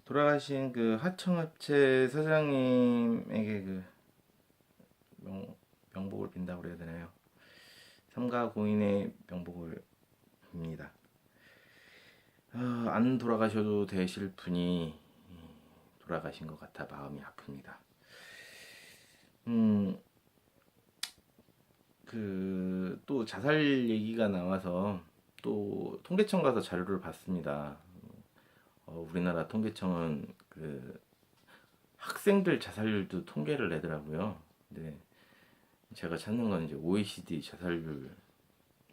돌아가신 그 하청업체 사장님에게 그 명복을 빈다고 그래야 되나요? 삼가 고인의 명복을 빕니다. 안 돌아가셔도 되실 분이 돌아가신 것 같아 마음이 아픕니다. 또 자살 얘기가 나와서 또 통계청 가서 자료를 봤습니다. 우리나라 통계청은 그 학생들 자살률도 통계를 내더라고요. 근데 제가 찾는 건 이제 OECD 자살률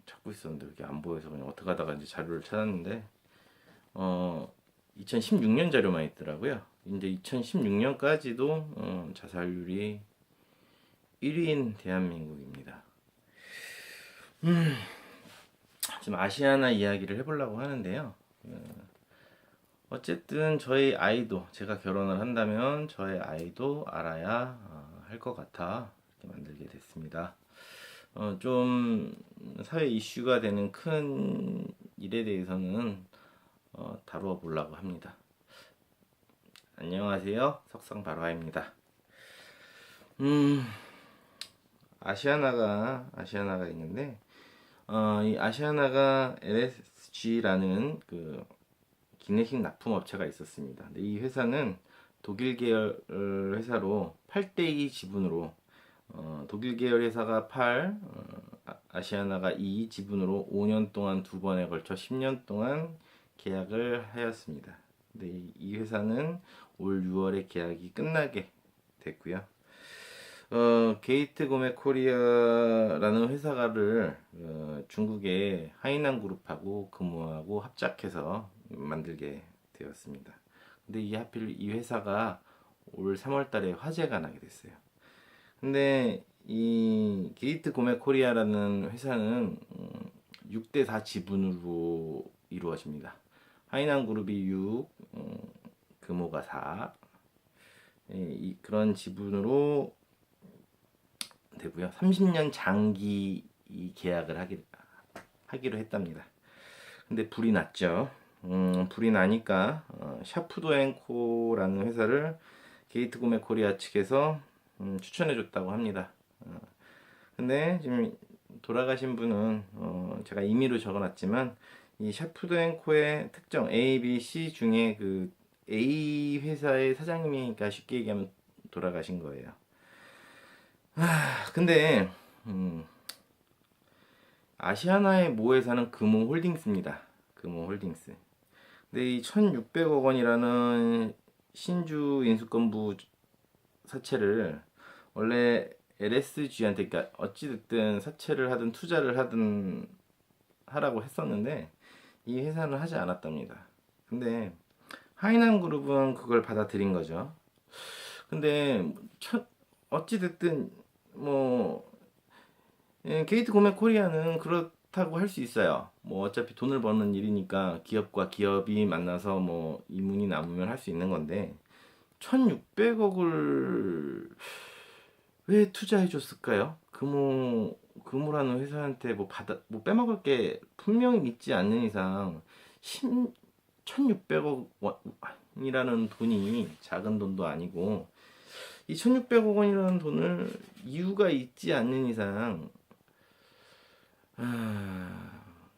찾고 있었는데 그게 안 보여서 그냥 어떻게 하다가 이제 자료를 찾았는데 2016년 자료만 있더라고요. 이제 2016년까지도 자살률이 1위인 대한민국입니다. 지금 아시아나 이야기를 해보려고 하는데요. 어쨌든 저희 아이도 제가 결혼을 한다면 저의 아이도 알아야 할 것 같아 이렇게 만들게 됐습니다. 좀 사회 이슈가 되는 큰 일에 대해서는 다루어 보려고 합니다. 안녕하세요. 석상바로아입니다. 아시아나가 있는데 이 아시아나가 LSG라는 그 기내식 납품 업체가 있었습니다. 근데 이 회사는 독일 계열 회사로 8대2 지분으로 독일 계열 회사가 8, 아시아나가 2 지분으로 5년 동안 두 번에 걸쳐 10년 동안 계약을 하였습니다. 근데 이 회사는 올 6월에 계약이 끝나게 됐고요. 게이트 고메 코리아라는 회사를 중국의 하이난 그룹하고 근무하고 합작해서 만들게 되었습니다. 근데 하필 이 회사가 올 3월 달에 화재가 나게 됐어요. 근데 이 게이트 고메 코리아라는 회사는 6대4 지분으로 이루어집니다. 하이난 그룹이 6, 금호가 4, 그런 지분으로 되고요. 30년 장기 계약을 하기로 했답니다. 근데 불이 났죠. 불이 나니까 샤프도앤코라는 회사를 게이트 고메 코리아 측에서 추천해줬다고 합니다. 근데 지금 돌아가신 분은 제가 임의로 적어놨지만 이 샤프도앤코의 특정 A, B, C 중에 그 A 회사의 사장님이니까 쉽게 얘기하면 돌아가신 거예요. 근데 아시아나의 모회사는 금호홀딩스입니다. 금호홀딩스. 근데 이 1,600억 원이라는 신주 인수권부 사채를 원래 LSG한테, 그러니까 어찌됐든 사채를 하든 투자를 하든 하라고 했었는데 이 회사는 하지 않았답니다. 근데 하이난 그룹은 그걸 받아들인 거죠. 근데 어찌됐든 뭐 게이트 고메 코리아는 그렇다고 할 수 있어요. 뭐 어차피 돈을 버는 일이니까 기업과 기업이 만나서 뭐 이문이 남으면 할 수 있는 건데 1,600억을 왜 투자해 줬을까요? 금호라는 회사한테 뭐 빼먹을 게 분명히 있지 않는 이상 1,600억이라는 돈이 작은 돈도 아니고 이 1,600억 원이라는 돈을 이유가 있지 않는 이상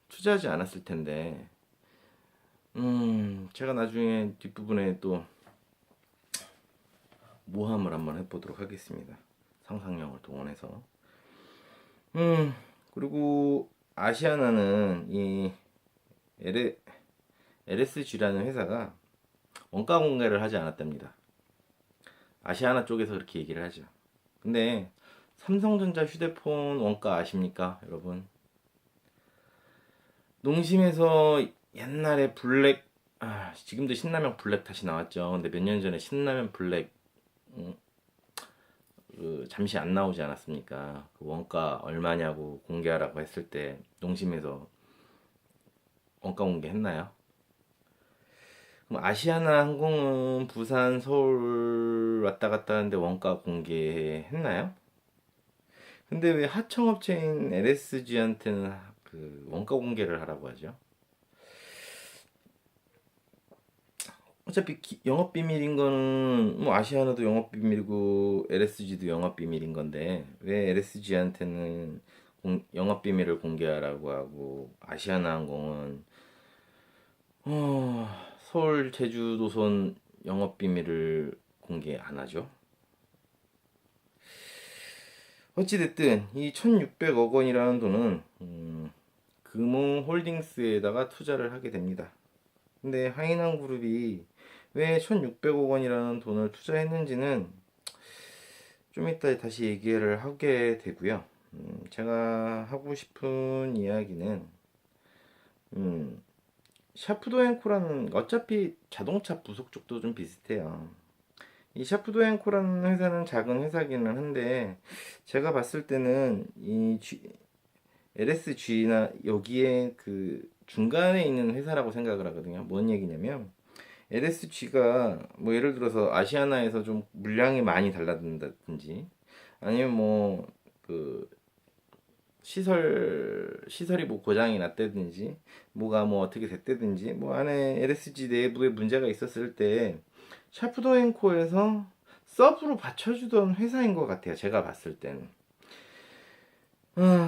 투자하지 않았을 텐데, 제가 나중에 뒷부분에 또 모함을 한번 해보도록 하겠습니다. 상상력을 동원해서. 그리고 아시아나는 이 LSG라는 회사가 원가 공개를 하지 않았답니다. 아시아나 쪽에서 그렇게 얘기를 하죠. 근데 삼성전자 휴대폰 원가 아십니까, 여러분? 농심에서 옛날에 지금도 신라면 블랙 다시 나왔죠. 근데 몇 년 전에 신라면 블랙 잠시 안 나오지 않았습니까? 그 원가 얼마냐고 공개하라고 했을 때 농심에서 원가 공개했나요? 그럼 아시아나 항공은 부산, 서울 왔다 갔다 하는데 원가 공개했나요? 근데 왜 하청업체인 LSG한테는 그 원가 공개를 하라고 하죠? 어차피 영업 비밀인 거는 뭐 아시아나도 영업 비밀이고 LSG도 영업 비밀인 건데 왜 LSG한테는 영업 비밀을 공개하라고 하고 아시아나항공은 서울 제주도선 영업 비밀을 공개 안 하죠? 어찌됐든 이 1600억 원이라는 돈은 금호홀딩스에다가 투자를 하게 됩니다. 근데 하이난그룹이 왜 1600억 원이라는 돈을 투자했는지는 좀 이따 다시 얘기를 하게 되고요. 제가 하고 싶은 이야기는 샤프도앤코라는 어차피 자동차 부속 쪽도 좀 비슷해요. 이 샤프도앤코라는 회사는 작은 회사기는 한데 제가 봤을 때는 이 LSG나 여기에 그 중간에 있는 회사라고 생각을 하거든요. 뭔 얘기냐면 LSG가 뭐 예를 들어서 아시아나에서 좀 물량이 많이 달라든다든지 아니면 뭐 그 시설이 뭐 고장이 났다든지 뭐가 뭐 어떻게 됐다든지 뭐 안에 LSG 내부에 문제가 있었을 때 샤프도앤코에서 서브로 받쳐주던 회사인 것 같아요. 제가 봤을 때는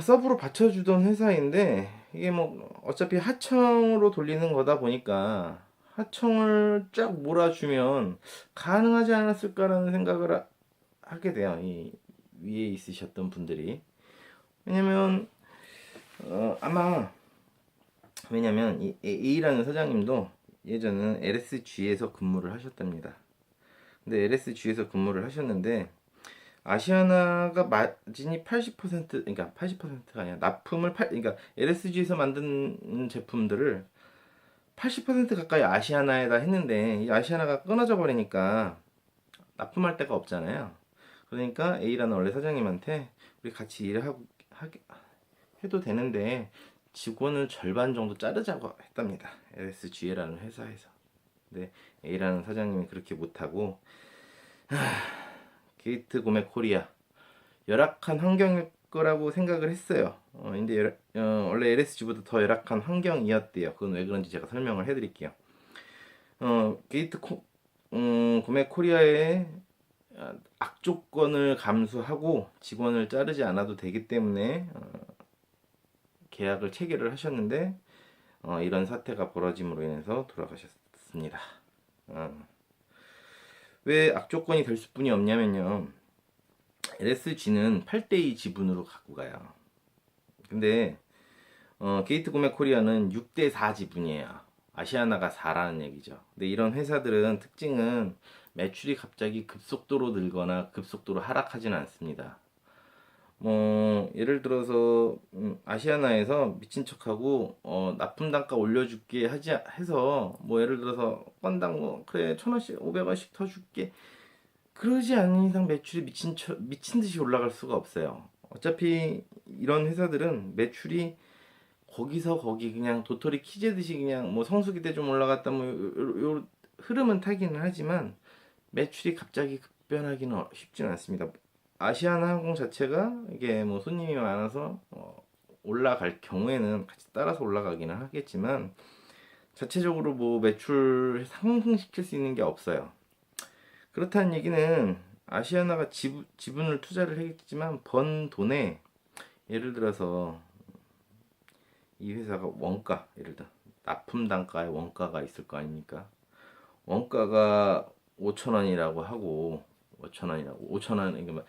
서브로 받쳐주던 회사인데 이게 뭐 어차피 하청으로 돌리는 거다 보니까 하청을 쫙 몰아주면 가능하지 않았을까라는 생각을 하게 돼요. 이 위에 있으셨던 분들이. 왜냐면 아마 왜냐면 이 A라는 사장님도 예전에는 LSG에서 근무를 하셨답니다. 근데 LSG에서 근무를 하셨는데 아시아나가 마진이 80% 그러니까 80%가 아니라 그러니까 LSG에서 만든 제품들을 80% 가까이 아시아나에다 했는데 이 아시아나가 끊어져 버리니까 납품할 데가 없잖아요. 그러니까 A라는 원래 사장님한테 우리 같이 해도 되는데 직원을 절반 정도 자르자고 했답니다. LSG라는 회사에서. 근데 A라는 사장님이 그렇게 못하고 게이트 구매 코리아 열악한 환경일 거라고 생각을 했어요. 근데 원래 LSG보다 더 열악한 환경이었대요. 그건 왜 그런지 제가 설명을 해드릴게요. 구매 코리아의 악조건을 감수하고 직원을 자르지 않아도 되기 때문에 계약을 체결을 하셨는데 이런 사태가 벌어짐으로 인해서 돌아가셨습니다. 왜 악조건이 될 수뿐이 없냐면요. LSG는 8대2 지분으로 갖고 가요. 근데 게이트 구매 코리아는 6대4 지분이에요. 아시아나가 4라는 얘기죠. 근데 이런 회사들은 특징은 매출이 갑자기 급속도로 늘거나 급속도로 하락하지는 않습니다. 뭐 예를 들어서 아시아나에서 미친 척하고 납품 단가 올려줄게 하지 해서 뭐 예를 들어서 건당 뭐 그래 1,000원씩 500원씩 더 줄게 그러지 않는 이상 매출이 미친 듯이 올라갈 수가 없어요. 어차피 이런 회사들은 매출이 거기서 거기 그냥 도토리 키재듯이 그냥 뭐 성수기 때 좀 올라갔다 뭐 요 흐름은 타기는 하지만 매출이 갑자기 급변하기는 쉽지는 않습니다. 아시아나 항공 자체가 이게 뭐 손님이 많아서 올라갈 경우에는 같이 따라서 올라가기는 하겠지만 자체적으로 뭐 매출 상승시킬 수 있는 게 없어요. 그렇다는 얘기는 아시아나가 지분을 투자를 했지만 번 돈에 예를 들어서 이 회사가 원가 예를 들어 납품 단가에 원가가 있을 거 아닙니까? 원가가 5,000원이라고 하고 5,000원 그러니까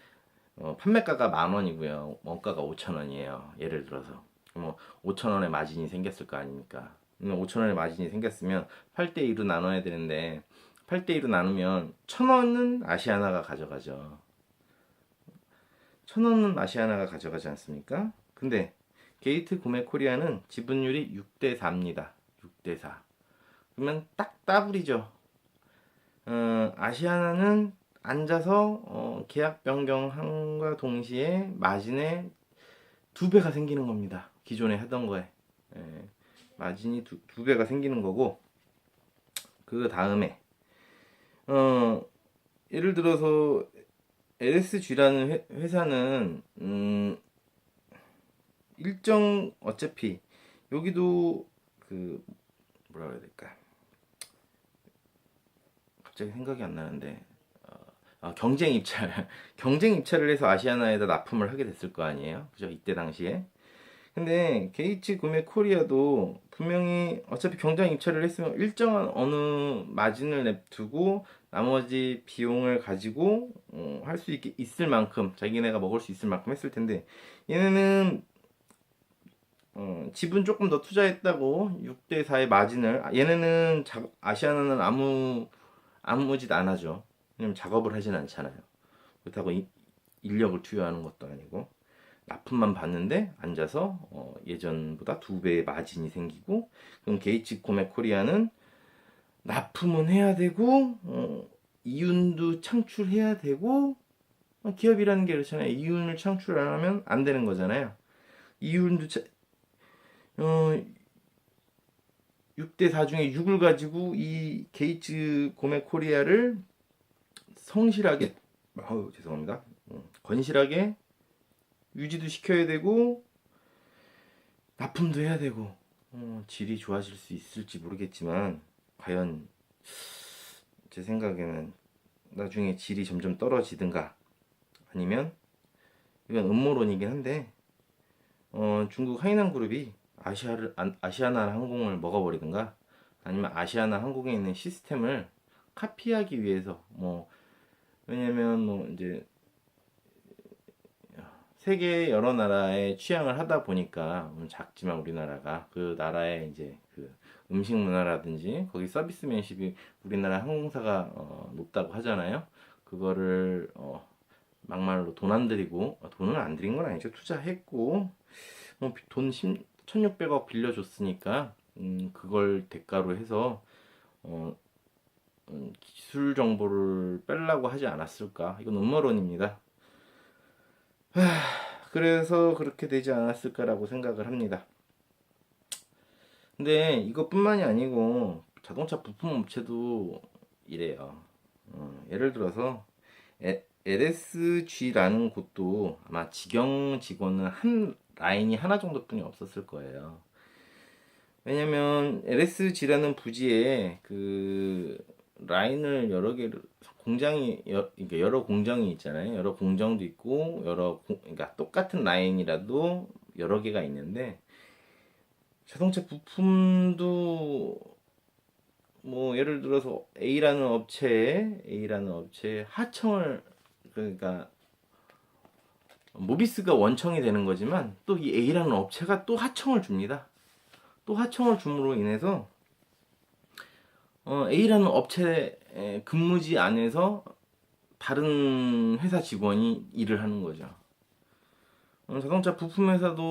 판매가가 10,000원이고요. 원가가 5,000원이에요. 예를 들어서 뭐 5,000원의 마진이 생겼을 거 아닙니까? 5,000원의 마진이 생겼으면 8대 2로 나눠야 되는데 8대 2로 나누면 1,000원은 아시아나가 가져가죠. 1,000원은 아시아나가 가져가지 않습니까? 근데 게이트 구매 코리아는 지분율이 6대 4입니다. 6대 4. 그러면 딱 더블이죠. 아시아나는 앉아서 계약 변경함과 동시에 마진의 2배가 생기는 겁니다. 기존에 하던 거에 마진이 두 배가 생기는 거고 그 다음에 예를 들어서 LSG라는 회사는 일정 어차피 여기도 그 뭐라 그래야 될까 갑자기 생각이 안 나는데 경쟁 입찰 경쟁 입찰을 해서 아시아나에다 납품을 하게 됐을 거 아니에요, 그죠? 이때 당시에. 근데 게이츠 구매 코리아도 분명히 어차피 경쟁 입찰을 했으면 일정한 어느 마진을 냅두고 나머지 비용을 가지고 할 수 있을 만큼, 자기네가 먹을 수 있을 만큼 했을 텐데, 얘네는 지분 조금 더 투자했다고 6대 4의 마진을, 얘네는 아시아나는 아무 짓 안 하죠. 왜냐면 작업을 하진 않잖아요. 그렇다고 인력을 투여하는 것도 아니고 납품만 받는데 앉아서 예전보다 2배의 마진이 생기고, 그럼 게이츠 코메 코리아는 납품은 해야 되고 이윤도 창출해야 되고, 기업이라는 게 그렇잖아요. 이윤을 창출 안 하면 안 되는 거잖아요. 이윤도 6대 4 중에 6을 가지고 이 게이츠 코메 코리아를 성실하게, 죄송합니다. 건실하게 유지도 시켜야 되고 납품도 해야 되고, 질이 좋아질 수 있을지 모르겠지만 과연 제 생각에는 나중에 질이 점점 떨어지든가, 아니면, 이건 음모론이긴 한데, 중국 하이난 그룹이 아시아나 항공을 먹어버리든가, 아니면 아시아나 항공에 있는 시스템을 카피하기 위해서, 왜냐면 이제 세계 여러 나라의 취향을 하다 보니까, 작지만 우리나라가 그 나라의 이제 그 음식 문화라든지 거기 서비스맨십이 우리나라 항공사가 높다고 하잖아요. 그거를 막말로 돈 안 들이고, 돈을 안 들인 건 아니죠. 투자했고 돈 1600억 빌려줬으니까 그걸 대가로 해서 기술 정보를 빼려고 하지 않았을까. 이건 음모론입니다. 그래서 그렇게 되지 않았을까라고 생각을 합니다. 근데 이것뿐만이 아니고 자동차 부품 업체도 이래요. 예를 들어서 LSG라는 곳도 아마 직영 직원은 한 라인이 하나 정도뿐이 없었을 거예요. 왜냐면 LSG라는 부지에 그 라인을 여러 개를, 그러니까 여러 공장이 있잖아요. 여러 공장도 있고 그러니까 똑같은 라인이라도 여러 개가 있는데, 자동차 부품도 예를 들어서 A라는 업체에 하청을, 그러니까 모비스가 원청이 되는 거지만 또 이 A라는 업체가 또 하청을 줍니다. 또 하청을 줌으로 인해서 A라는 업체 근무지 안에서 다른 회사 직원이 일을 하는 거죠. 자동차 부품 회사도